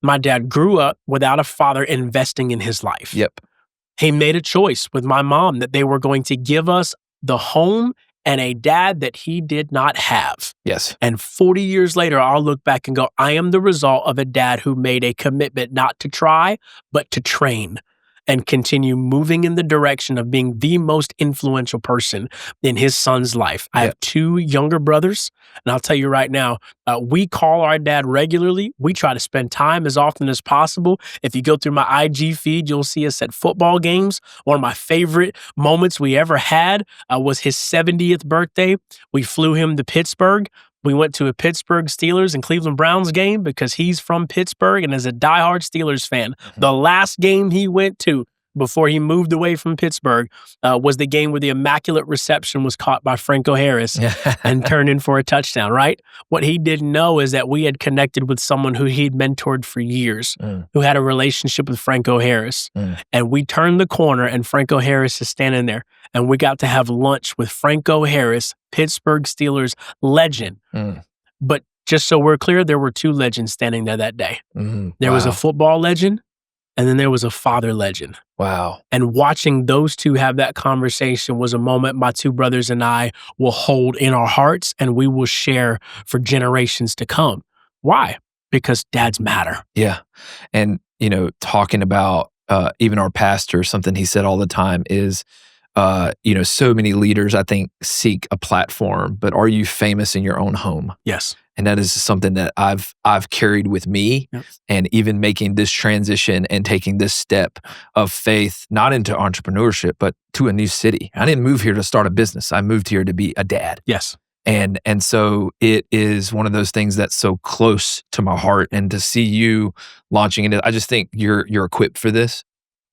My dad grew up without a father investing in his life. He made a choice with my mom that they were going to give us the home and a dad that he did not have. And 40 years later, I'll look back and go, I am the result of a dad who made a commitment not to try, but to train. and continue moving in the direction of being the most influential person in his son's life. I have 2 younger brothers, and I'll tell you right now, we call our dad regularly. We try to spend time as often as possible. If you go through my IG feed, you'll see us at football games. One of my favorite moments we ever had was his 70th birthday. We flew him to Pittsburgh. We went to a Pittsburgh Steelers and Cleveland Browns game because he's from Pittsburgh and is a diehard Steelers fan. The last game he went to before he moved away from Pittsburgh was the game where the immaculate reception was caught by Franco Harris and turned in for a touchdown, right? What he didn't know is that we had connected with someone who he'd mentored for years, who had a relationship with Franco Harris. And we turned the corner and Franco Harris is standing there. And we got to have lunch with Franco Harris, Pittsburgh Steelers legend. But just so we're clear, there were 2 legends standing there that day. There was a football legend, and then there was a father legend. Wow. And watching those 2 have that conversation was a moment my 2 brothers and I will hold in our hearts and we will share for generations to come. Why? Because dads matter. Yeah. And, talking about even our pastor, something he said all the time is, so many leaders, I think, seek a platform, but are you famous in your own home? Yes. And that is something that I've carried with me, and even making this transition and taking this step of faith, not into entrepreneurship, but to a new city. I didn't move here to start a business. I moved here to be a dad. Yes. And so it is one of those things that's so close to my heart, and to see you launching into, I just think you're equipped for this.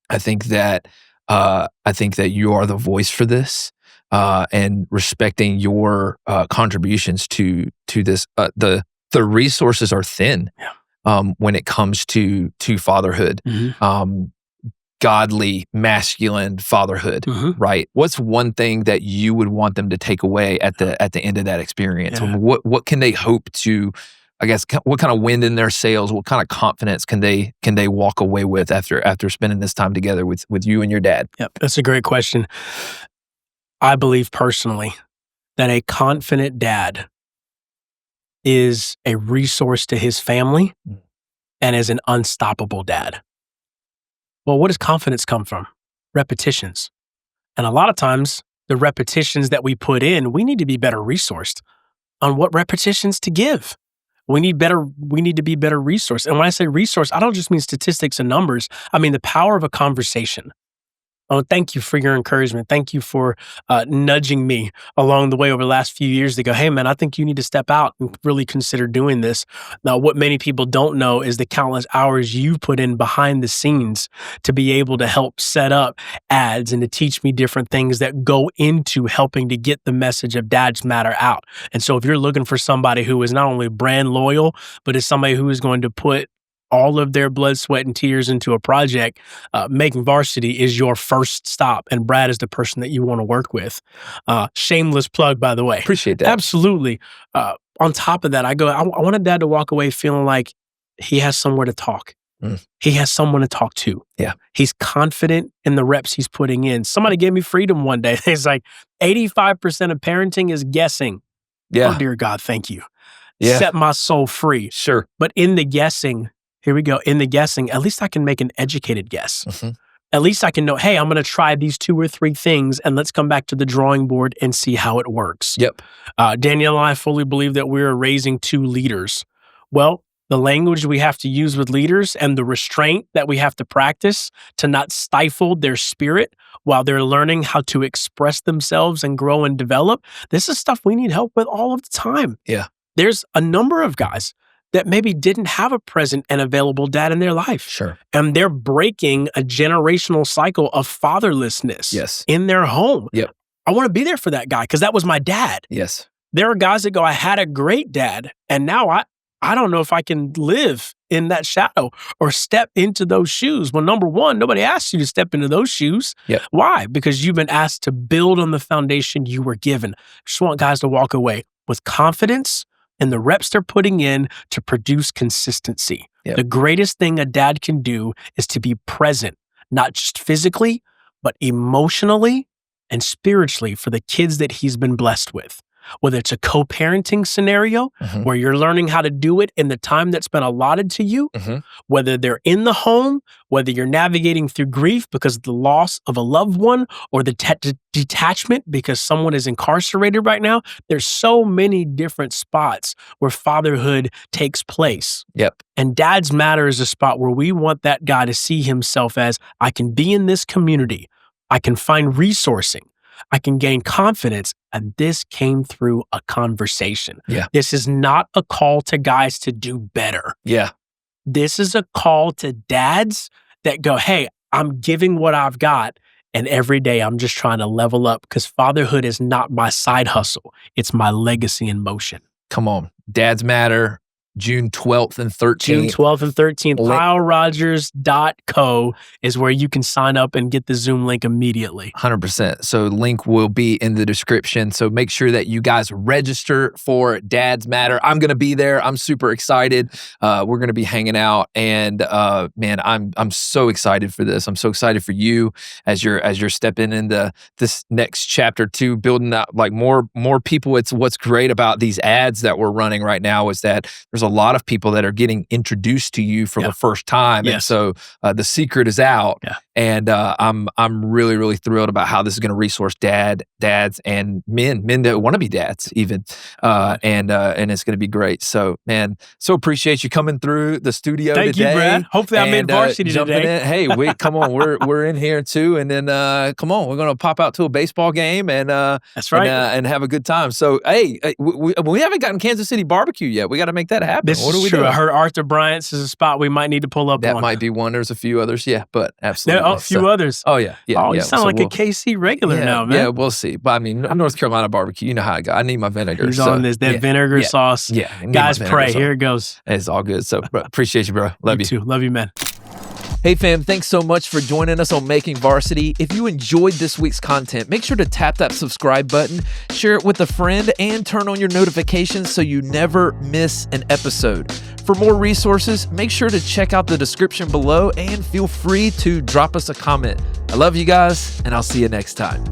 I think that you are the voice for this, and respecting your contributions to this. The resources are thin when it comes to fatherhood, godly, masculine fatherhood. Right? What's one thing that you would want them to take away at the end of that experience? What can they hope to? I guess, what kind of wind in their sails, what kind of confidence can they walk away with after spending this time together with you and your dad? Yep, that's a great question. I believe personally that a confident dad is a resource to his family and is an unstoppable dad. Well, what does confidence come from? Repetitions. And a lot of times, the repetitions that we put in, we need to be better resourced on what repetitions to give. We need to be better resourced. And when I say resource, I don't just mean statistics and numbers. I mean the power of a conversation. Oh, thank you for your encouragement. Thank you for nudging me along the way over the last few years to go, hey, man, I think you need to step out and really consider doing this. Now, what many people don't know is the countless hours you put in behind the scenes to be able to help set up ads and to teach me different things that go into helping to get the message of Dads Matter out. And so if you're looking for somebody who is not only brand loyal, but is somebody who is going to put all of their blood, sweat, and tears into a project, Making Varsity is your first stop. And Brad is the person that you want to work with. Shameless plug, by the way. Appreciate that. Absolutely. On top of that, I want a dad to walk away feeling like he has somewhere to talk. He has someone to talk to. Yeah. He's confident in the reps he's putting in. Somebody gave me freedom one day. It's like 85% of parenting is guessing. Yeah. Oh, dear God, thank you. Yeah. Set my soul free. Sure. But in the guessing, here we go. In the guessing, at least I can make an educated guess. At least I can know, hey, I'm going to try these 2 or 3 things and let's come back to the drawing board and see how it works. Yep. Danielle and I fully believe that we're raising 2 leaders. Well, the language we have to use with leaders and the restraint that we have to practice to not stifle their spirit while they're learning how to express themselves and grow and develop. This is stuff we need help with all of the time. Yeah. There's a number of guys that maybe didn't have a present and available dad in their life. Sure. And they're breaking a generational cycle of fatherlessness in their home. Yep. I want to be there for that guy because that was my dad. Yes. There are guys that go, I had a great dad, and now I don't know if I can live in that shadow or step into those shoes. Well, number one, nobody asked you to step into those shoes. Yep. Why? Because you've been asked to build on the foundation you were given. Just want guys to walk away with confidence and the reps they're putting in to produce consistency. Yep. The greatest thing a dad can do is to be present, not just physically, but emotionally and spiritually for the kids that he's been blessed with. whether it's a co-parenting scenario where you're learning how to do it in the time that's been allotted to you, whether they're in the home, whether you're navigating through grief because of the loss of a loved one or the detachment because someone is incarcerated right now. There's so many different spots where fatherhood takes place. Yep. And Dad's Matter is a spot where we want that guy to see himself as, I can be in this community. I can find resourcing. I can gain confidence. And this came through a conversation. Yeah. This is not a call to guys to do better. Yeah. This is a call to dads that go, hey, I'm giving what I've got. And every day I'm just trying to level up because fatherhood is not my side hustle. It's my legacy in motion. Come on. Dads Matter, June 12th and 13th. June 12th and 13th. KyleRodgers.co is where you can sign up and get the Zoom link immediately. 100%. So link will be in the description. So make sure that you guys register for Dads Matter. I'm going to be there. I'm super excited. We're going to be hanging out, and man, I'm so excited for this. I'm so excited for you as you're stepping into this next chapter too, building out like more people. It's what's great about these ads that we're running right now is that there's a lot of people that are getting introduced to you for the first time. Yes. And so the secret is out. Yeah. And I'm really, really thrilled about how this is going to resource dads and men that want to be dads even. And it's going to be great. So man, so appreciate you coming through the studio today. Thank you, Brad. Hopefully I made varsity today. Hey, come on, we're in here too. And then come on, we're going to pop out to a baseball game and that's right. And have a good time. So hey, we haven't gotten Kansas City barbecue yet. We got to make that happen. This what is are we true. doing? I heard Arthur Bryant's is a spot we might need to pull up on. That might be one. There's a few others. Yeah, but absolutely. There are a few others. Oh, yeah. Oh, you sound like a KC regular now, man. Yeah, we'll see. But I mean, North Carolina barbecue, you know how I go. I need my vinegar. He's on this, vinegar sauce. Yeah. Guys, pray. Here it goes. It's all good. So appreciate you, bro. Love you. Too. Love you, man. Hey fam, thanks so much for joining us on Making Varsity. If you enjoyed this week's content, make sure to tap that subscribe button, share it with a friend, and turn on your notifications so you never miss an episode. For more resources, make sure to check out the description below and feel free to drop us a comment. I love you guys, and I'll see you next time.